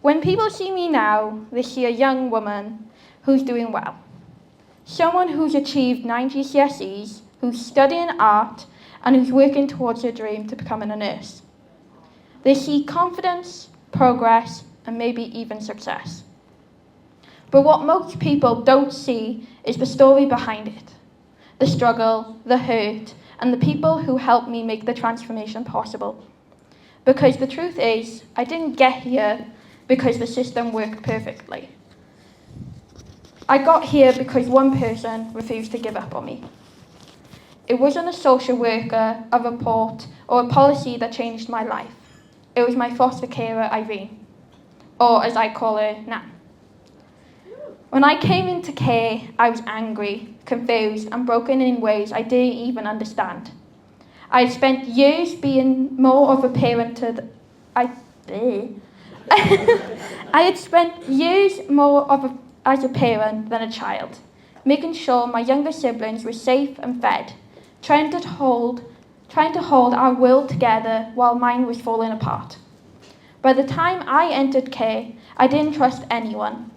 When people see me now, they see a young woman who's doing well. Someone who's achieved 9 GCSEs, who's studying art, and who's working towards her dream to becoming a nurse. They see confidence, progress, and maybe even success. But what most people don't see is the story behind it, the struggle, the hurt, and the people who helped me make the transformation possible. Because the truth is, I didn't get here because the system worked perfectly. I got here because one person refused to give up on me. It wasn't a social worker, a report, or a policy that changed my life. It was my foster carer, Irene, or as I call her, Nan. When I came into care, I was angry, confused, and broken in ways I didn't even understand. I had spent years being more of a parent to I had spent years more as a parent than a child, making sure my younger siblings were safe and fed, trying to hold our world together while mine was falling apart. By the time I entered care, I didn't trust anyone.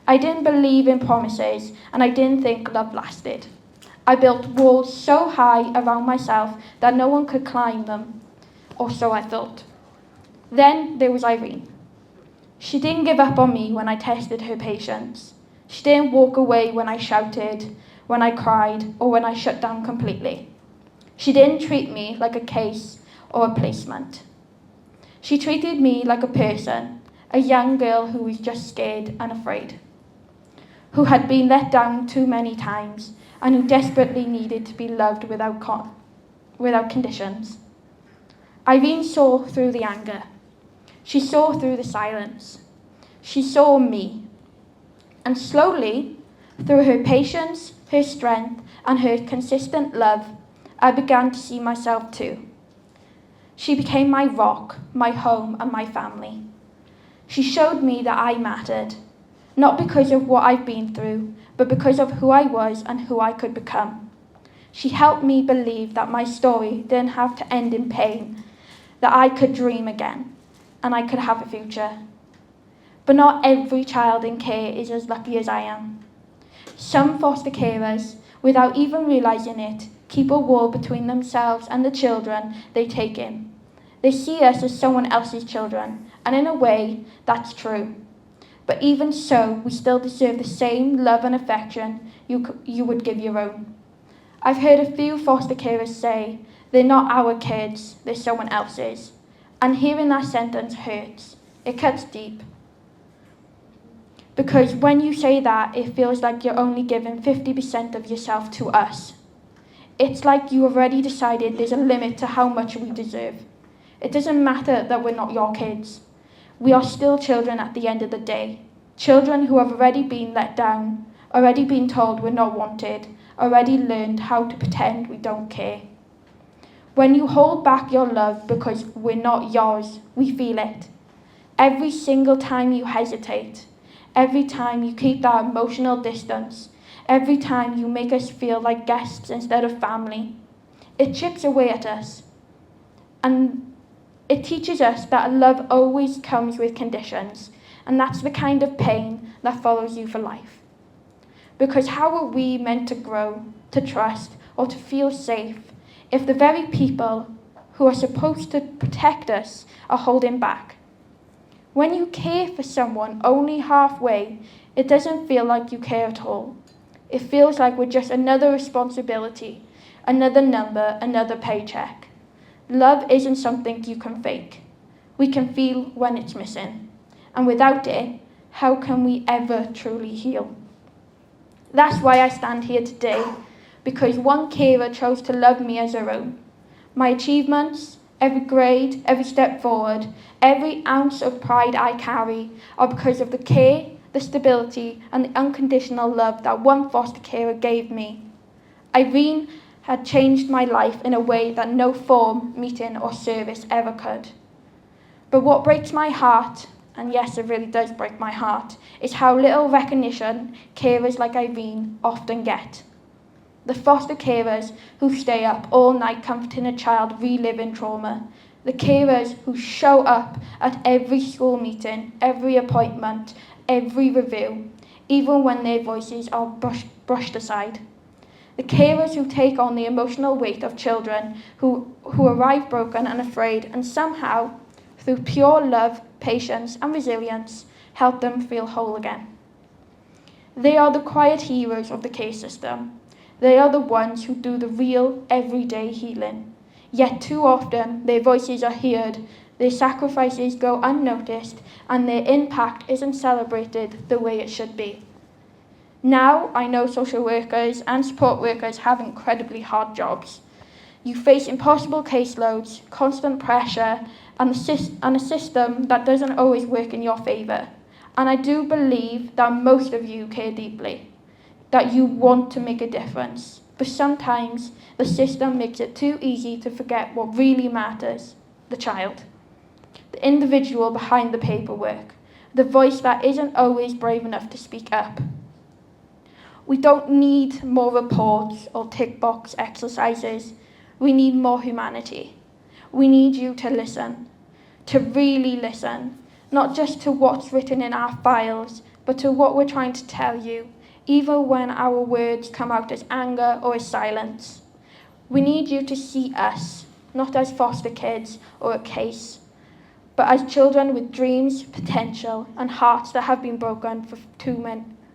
I didn't believe in promises, and I didn't think love lasted. I built walls so high around myself that no one could climb them, or so I thought. Then there was Irene. She didn't give up on me when I tested her patience. She didn't walk away when I shouted, when I cried, or when I shut down completely. She didn't treat me like a case or a placement. She treated me like a person, a young girl who was just scared and afraid, who had been let down too many times, and who desperately needed to be loved without conditions. Irene saw through the anger. She saw through the silence. She saw me. And slowly, through her patience, her strength, and her consistent love, I began to see myself too. She became my rock, my home, and my family. She showed me that I mattered, not because of what I've been through, but because of who I was and who I could become. She helped me believe that my story didn't have to end in pain, that I could dream again, and I could have a future. But not every child in care is as lucky as I am. Some foster carers, without even realising it, keep a wall between themselves and the children they take in. They see us as someone else's children, and in a way, that's true. But even so, we still deserve the same love and affection you would give your own. I've heard a few foster carers say, they're not our kids, they're someone else's. And hearing that sentence hurts. It cuts deep. Because when you say that, it feels like you're only giving 50% of yourself to us. It's like you already decided there's a limit to how much we deserve. It doesn't matter that we're not your kids. We are still children at the end of the day. Children who have already been let down, already been told we're not wanted, already learned how to pretend we don't care. When you hold back your love because we're not yours, we feel it. Every single time you hesitate, every time you keep that emotional distance, every time you make us feel like guests instead of family, it chips away at us. And it teaches us that love always comes with conditions, and that's the kind of pain that follows you for life. Because how are we meant to grow, to trust, or to feel safe if the very people who are supposed to protect us are holding back? When you care for someone only halfway, it doesn't feel like you care at all. It feels like we're just another responsibility, another number, another paycheck. Love isn't something you can fake. We can feel when it's missing. And without it, how can we ever truly heal? That's why I stand here today, because one carer chose to love me as her own. My achievements, every grade, every step forward, every ounce of pride I carry are because of the care, the stability, and the unconditional love that one foster carer gave me. Irene had changed my life in a way that no form, meeting, or service ever could. But what breaks my heart, and yes, it really does break my heart, is how little recognition carers like Irene often get. The foster carers who stay up all night comforting a child reliving trauma, The carers who show up at every school meeting, every appointment, every review, even when their voices are brushed aside. The carers who take on the emotional weight of children who arrive broken and afraid, and somehow, through pure love, patience and resilience, help them feel whole again. They are the quiet heroes of the care system. They are the ones who do the real, everyday healing. Yet too often, their voices are heard, their sacrifices go unnoticed, and their impact isn't celebrated the way it should be. Now, I know social workers and support workers have incredibly hard jobs. You face impossible caseloads, constant pressure, and a system that doesn't always work in your favour. And I do believe that most of you care deeply, that you want to make a difference. But sometimes the system makes it too easy to forget what really matters: the child, the individual behind the paperwork, the voice that isn't always brave enough to speak up. We don't need more reports or tick box exercises. We need more humanity. We need you to listen, to really listen, not just to what's written in our files, but to what we're trying to tell you, even when our words come out as anger or as silence. We need you to see us, not as foster kids or a case, but as children with dreams, potential, and hearts that have been broken for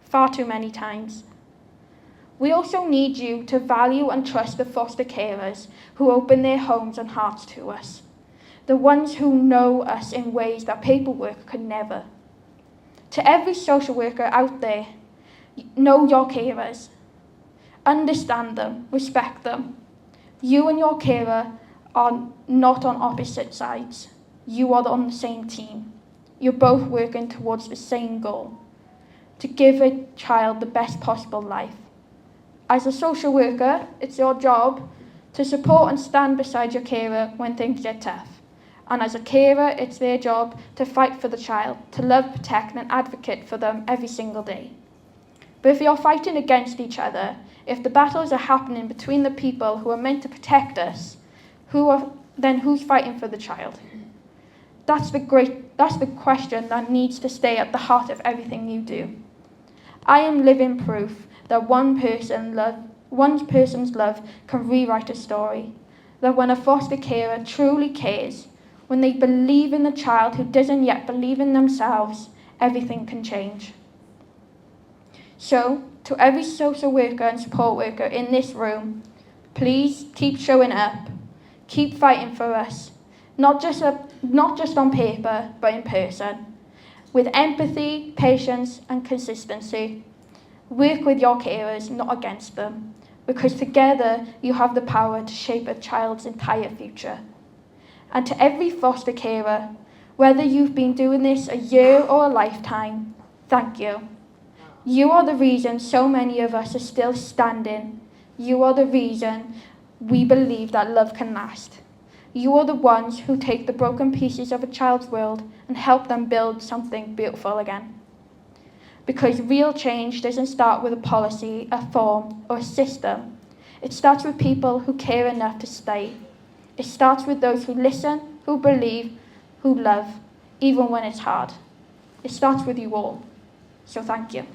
far too many times. We also need you to value and trust the foster carers who open their homes and hearts to us, the ones who know us in ways that paperwork could never. To every social worker out there, know your carers. Understand them, respect them. You and your carer are not on opposite sides. You are on the same team. You're both working towards the same goal: to give a child the best possible life. As a social worker, it's your job to support and stand beside your carer when things get tough. And as a carer, it's their job to fight for the child, to love, protect, and advocate for them every single day. But if you're fighting against each other, if the battles are happening between the people who are meant to protect us, then who's fighting for the child? That's the question that needs to stay at the heart of everything you do. I am living proof that one person's love can rewrite a story. That when a foster carer truly cares, when they believe in the child who doesn't yet believe in themselves, everything can change. So, to every social worker and support worker in this room, please keep showing up, keep fighting for us, not just on paper, but in person, with empathy, patience, and consistency. Work with your carers, not against them, because together you have the power to shape a child's entire future. And to every foster carer, whether you've been doing this a year or a lifetime, thank you. You are the reason so many of us are still standing. You are the reason we believe that love can last. You are the ones who take the broken pieces of a child's world and help them build something beautiful again. Because real change doesn't start with a policy, a form, or a system. It starts with people who care enough to stay. It starts with those who listen, who believe, who love, even when it's hard. It starts with you all. So thank you.